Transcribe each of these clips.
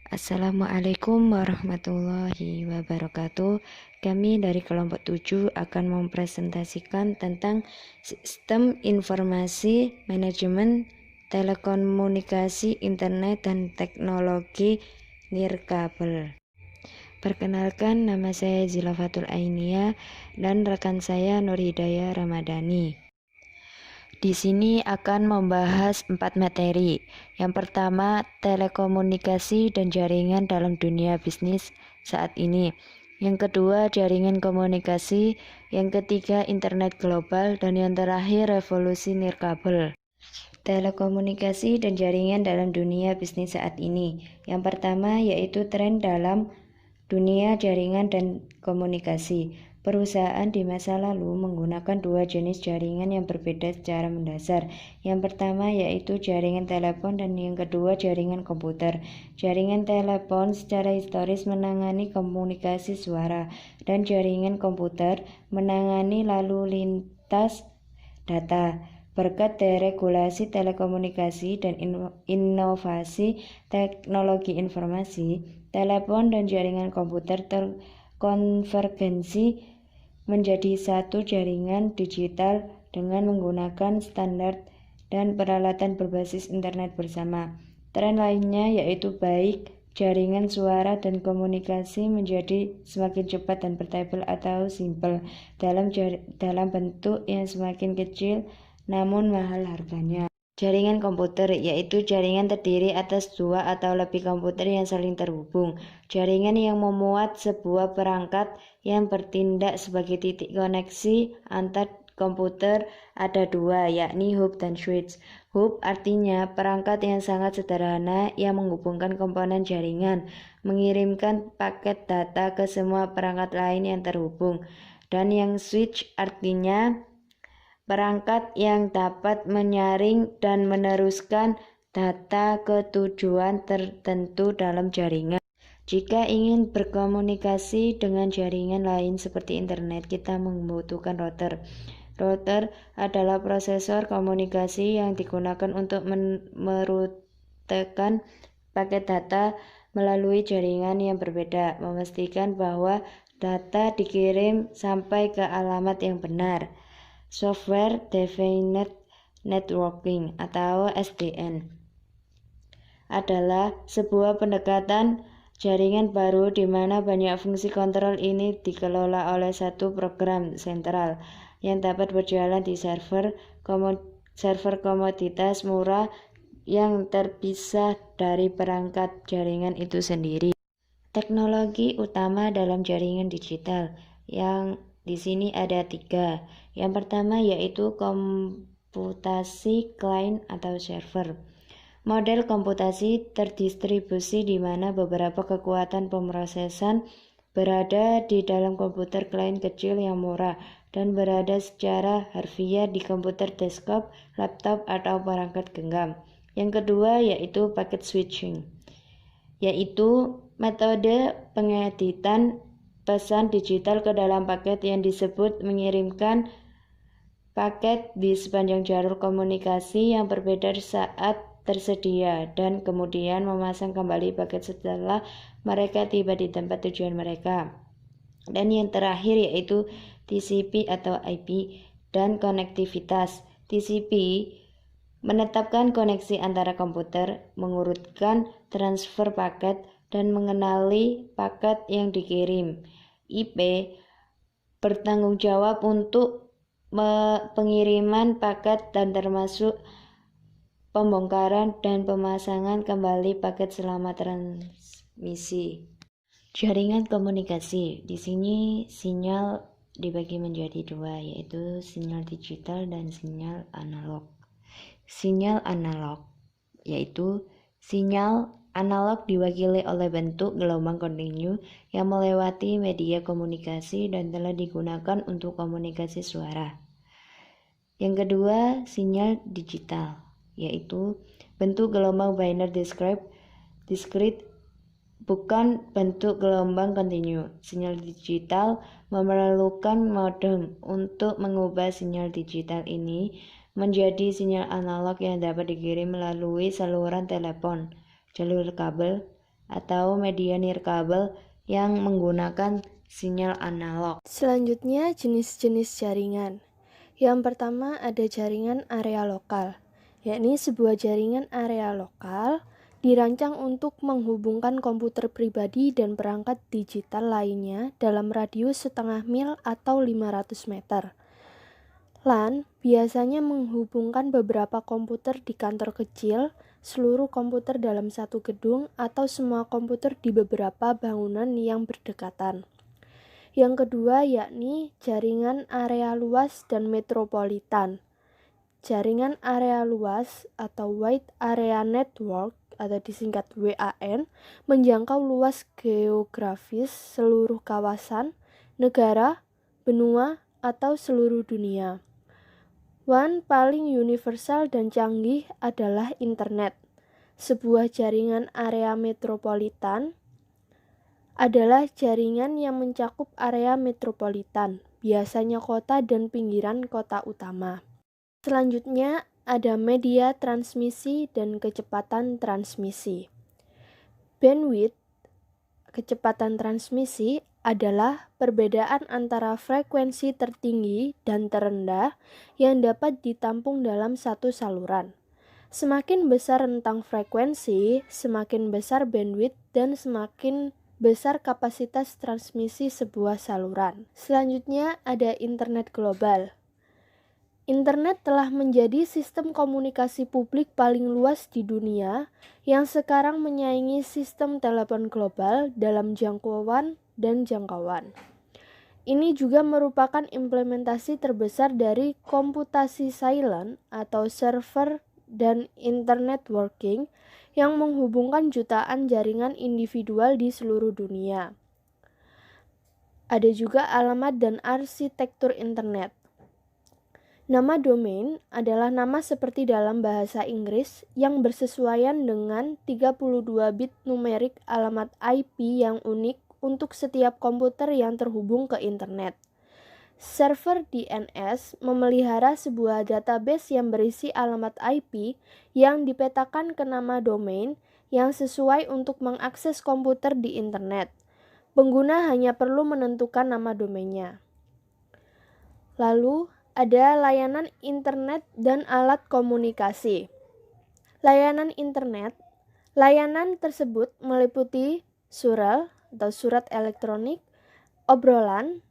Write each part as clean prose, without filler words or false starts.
Assalamualaikum warahmatullahi wabarakatuh. Kami dari kelompok 7 akan mempresentasikan tentang sistem informasi manajemen telekomunikasi internet dan teknologi nirkabel. Perkenalkan, nama saya Zilafatul Ainia dan rekan saya Nur Hidayah Ramadhani. Di sini akan membahas 4 materi. Yang pertama, telekomunikasi dan jaringan dalam dunia bisnis saat ini. Yang kedua, jaringan komunikasi. Yang ketiga, internet global. Dan yang terakhir, revolusi nirkabel. Telekomunikasi dan jaringan dalam dunia bisnis saat ini. Yang pertama yaitu tren dalam dunia jaringan dan komunikasi. Perusahaan di masa lalu menggunakan dua jenis jaringan yang berbeda secara mendasar. Yang pertama yaitu jaringan telepon dan yang kedua jaringan komputer. Jaringan telepon secara historis menangani komunikasi suara dan jaringan komputer menangani lalu lintas data. Berkat deregulasi telekomunikasi dan inovasi teknologi informasi, telepon dan jaringan komputer terkonvergensi menjadi satu jaringan digital dengan menggunakan standar dan peralatan berbasis internet bersama. Tren lainnya yaitu baik jaringan suara dan komunikasi menjadi semakin cepat dan portable atau simple dalam bentuk yang semakin kecil namun mahal harganya. Jaringan komputer yaitu jaringan terdiri atas dua atau lebih komputer yang saling terhubung. Jaringan yang memuat sebuah perangkat yang bertindak sebagai titik koneksi antar komputer ada dua, yakni hub dan switch. Hub artinya perangkat yang sangat sederhana yang menghubungkan komponen jaringan, mengirimkan paket data ke semua perangkat lain yang terhubung. Dan yang switch artinya perangkat yang dapat menyaring dan meneruskan data ke tujuan tertentu dalam jaringan. Jika ingin berkomunikasi dengan jaringan lain seperti internet, kita membutuhkan router. Router adalah prosesor komunikasi yang digunakan untuk merutekan paket data melalui jaringan yang berbeda, memastikan bahwa data dikirim sampai ke alamat yang benar. Software Defined Networking atau SDN adalah sebuah pendekatan jaringan baru di mana banyak fungsi kontrol ini dikelola oleh satu program sentral yang dapat berjalan di server komoditas murah yang terpisah dari perangkat jaringan itu sendiri. Teknologi utama dalam jaringan digital yang di sini ada 3. Yang pertama yaitu komputasi client atau server. Model komputasi terdistribusi di mana beberapa kekuatan pemrosesan berada di dalam komputer klien kecil yang murah dan berada secara harfiah di komputer desktop, laptop, atau perangkat genggam. Yang kedua yaitu packet switching, yaitu metode pengeditan pesan digital ke dalam paket yang disebut mengirimkan paket di sepanjang jalur komunikasi yang berbeda saat tersedia dan kemudian memasang kembali paket setelah mereka tiba di tempat tujuan mereka. Dan yang terakhir yaitu TCP atau IP dan konektivitas. TCP menetapkan koneksi antara komputer, mengurutkan transfer paket, dan mengenali paket yang dikirim. IP bertanggung jawab untuk pengiriman paket dan termasuk pembongkaran dan pemasangan kembali paket selama transmisi. Jaringan komunikasi. Di sini sinyal dibagi menjadi dua, yaitu sinyal digital dan sinyal analog. Sinyal analog yaitu sinyal analog diwakili oleh bentuk gelombang kontinu yang melewati media komunikasi dan telah digunakan untuk komunikasi suara. Yang kedua, sinyal digital, yaitu bentuk gelombang binary discrete bukan bentuk gelombang kontinu. Sinyal digital memerlukan modem untuk mengubah sinyal digital ini menjadi sinyal analog yang dapat dikirim melalui saluran telepon, jalur kabel, atau media nirkabel yang menggunakan sinyal analog. Selanjutnya, jenis-jenis jaringan. Yang pertama ada jaringan area lokal, yakni sebuah jaringan area lokal dirancang untuk menghubungkan komputer pribadi dan perangkat digital lainnya dalam radius setengah mil atau 500 meter. LAN biasanya menghubungkan beberapa komputer di kantor kecil, seluruh komputer dalam satu gedung, atau semua komputer di beberapa bangunan yang berdekatan. Yang kedua yakni jaringan area luas dan metropolitan. Jaringan area luas atau Wide Area Network atau disingkat WAN menjangkau luas geografis seluruh kawasan, negara, benua, atau seluruh dunia. WAN paling universal dan canggih adalah internet. Sebuah jaringan area metropolitan adalah jaringan yang mencakup area metropolitan, biasanya kota dan pinggiran kota utama. Selanjutnya ada media transmisi dan kecepatan transmisi. Bandwidth, kecepatan transmisi adalah perbedaan antara frekuensi tertinggi dan terendah yang dapat ditampung dalam satu saluran. Semakin besar rentang frekuensi, semakin besar bandwidth dan semakin besar kapasitas transmisi sebuah saluran. Selanjutnya ada internet global. Internet telah menjadi sistem komunikasi publik paling luas di dunia yang sekarang menyaingi sistem telepon global dalam jangkauan dan jangkauan. Ini juga merupakan implementasi terbesar dari komputasi silent atau server dan internet working yang menghubungkan jutaan jaringan individual di seluruh dunia. Ada juga alamat dan arsitektur internet. Nama domain adalah nama seperti dalam bahasa Inggris yang bersesuaian dengan 32 bit numerik alamat IP yang unik untuk setiap komputer yang terhubung ke internet. Server DNS memelihara sebuah database yang berisi alamat IP yang dipetakan ke nama domain yang sesuai untuk mengakses komputer di internet. Pengguna hanya perlu menentukan nama domainnya. Lalu, ada layanan internet dan alat komunikasi. Layanan internet, layanan tersebut meliputi surel atau surat elektronik, obrolan,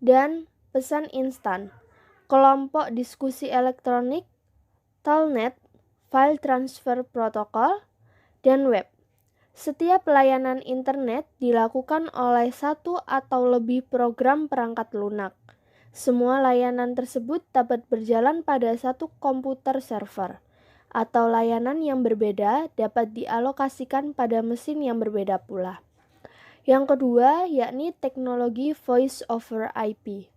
dan pesan instan, kelompok diskusi elektronik, telnet, file transfer protokol, dan web. Setiap layanan internet dilakukan oleh satu atau lebih program perangkat lunak. Semua layanan tersebut dapat berjalan pada satu komputer server, atau layanan yang berbeda dapat dialokasikan pada mesin yang berbeda pula. Yang kedua, yakni teknologi Voice over IP.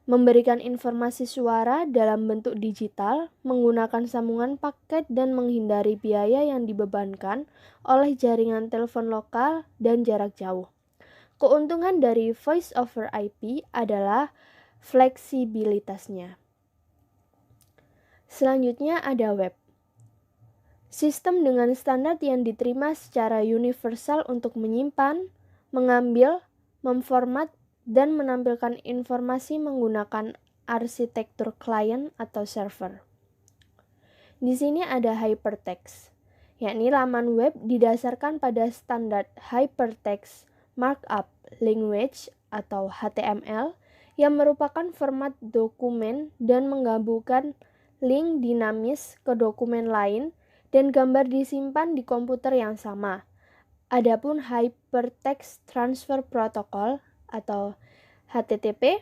Memberikan informasi suara dalam bentuk digital menggunakan sambungan paket dan menghindari biaya yang dibebankan oleh jaringan telepon lokal dan jarak jauh. Keuntungan dari Voice over IP adalah fleksibilitasnya. Selanjutnya ada web. Sistem dengan standar yang diterima secara universal untuk menyimpan, mengambil, memformat, dan menampilkan informasi menggunakan arsitektur klien atau server. Di sini ada hypertext, yakni laman web didasarkan pada standar Hypertext Markup Language atau HTML yang merupakan format dokumen dan menggabungkan link dinamis ke dokumen lain dan gambar disimpan di komputer yang sama. Adapun Hypertext Transfer Protocol atau HTTP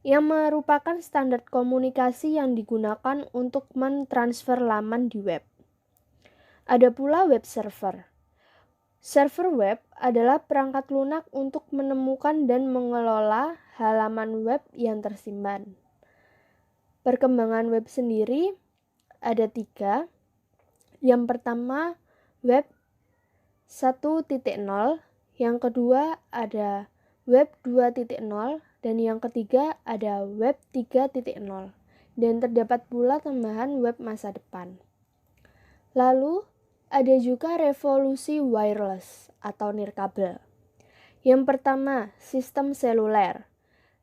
yang merupakan standar komunikasi yang digunakan untuk mentransfer laman di web. Ada pula web server. Server web adalah perangkat lunak untuk menemukan dan mengelola halaman web yang tersimpan. Perkembangan web sendiri ada 3. Yang pertama, web 1.0, yang kedua ada web 2.0, dan yang ketiga ada web 3.0, dan terdapat pula tambahan web masa depan. Lalu, ada juga revolusi wireless atau nirkabel. Yang pertama, sistem seluler.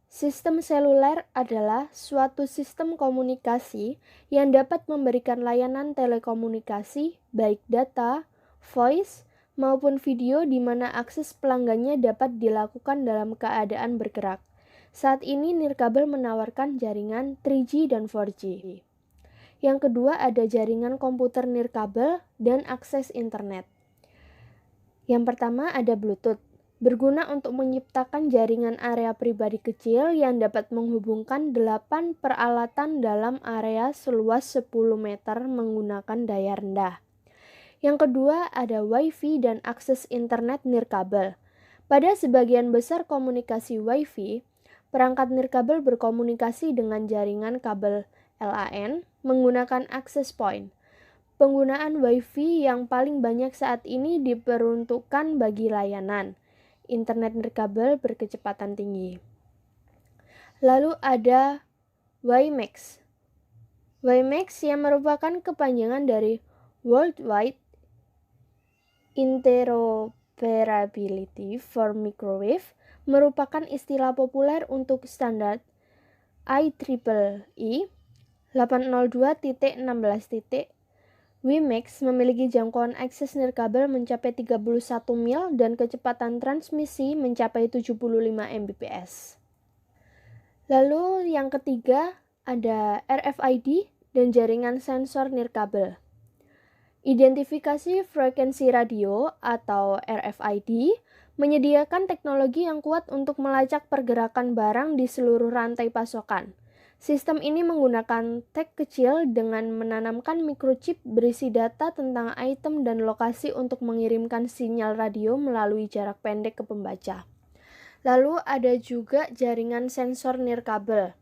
Sistem seluler adalah suatu sistem komunikasi yang dapat memberikan layanan telekomunikasi baik data, voice, maupun video di mana akses pelanggannya dapat dilakukan dalam keadaan bergerak. Saat ini nirkabel menawarkan jaringan 3G dan 4G. Yang kedua ada jaringan komputer nirkabel dan akses internet. Yang pertama ada Bluetooth, berguna untuk menciptakan jaringan area pribadi kecil yang dapat menghubungkan 8 peralatan dalam area seluas 10 meter menggunakan daya rendah. Yang kedua ada Wi-Fi dan akses internet nirkabel. Pada sebagian besar komunikasi Wi-Fi, perangkat nirkabel berkomunikasi dengan jaringan kabel LAN menggunakan access point. Penggunaan Wi-Fi yang paling banyak saat ini diperuntukkan bagi layanan internet nirkabel berkecepatan tinggi. Lalu ada WiMAX. WiMAX yang merupakan kepanjangan dari Worldwide Interoperability for Microwave merupakan istilah populer untuk standar IEEE 802.16. WiMAX memiliki jangkauan akses nirkabel mencapai 31 mil dan kecepatan transmisi mencapai 75 Mbps. Lalu yang ketiga ada RFID dan jaringan sensor nirkabel. Identifikasi frekuensi radio atau RFID menyediakan teknologi yang kuat untuk melacak pergerakan barang di seluruh rantai pasokan. Sistem ini menggunakan tag kecil dengan menanamkan microchip berisi data tentang item dan lokasi untuk mengirimkan sinyal radio melalui jarak pendek ke pembaca. Lalu ada juga jaringan sensor nirkabel.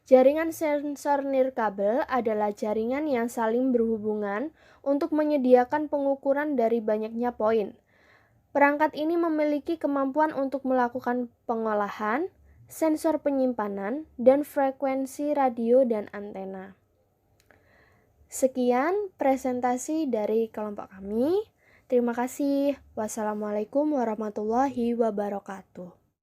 Jaringan sensor nirkabel adalah jaringan yang saling berhubungan untuk menyediakan pengukuran dari banyaknya poin. Perangkat ini memiliki kemampuan untuk melakukan pengolahan, sensor penyimpanan, dan frekuensi radio dan antena. Sekian presentasi dari kelompok kami. Terima kasih. Wassalamualaikum warahmatullahi wabarakatuh.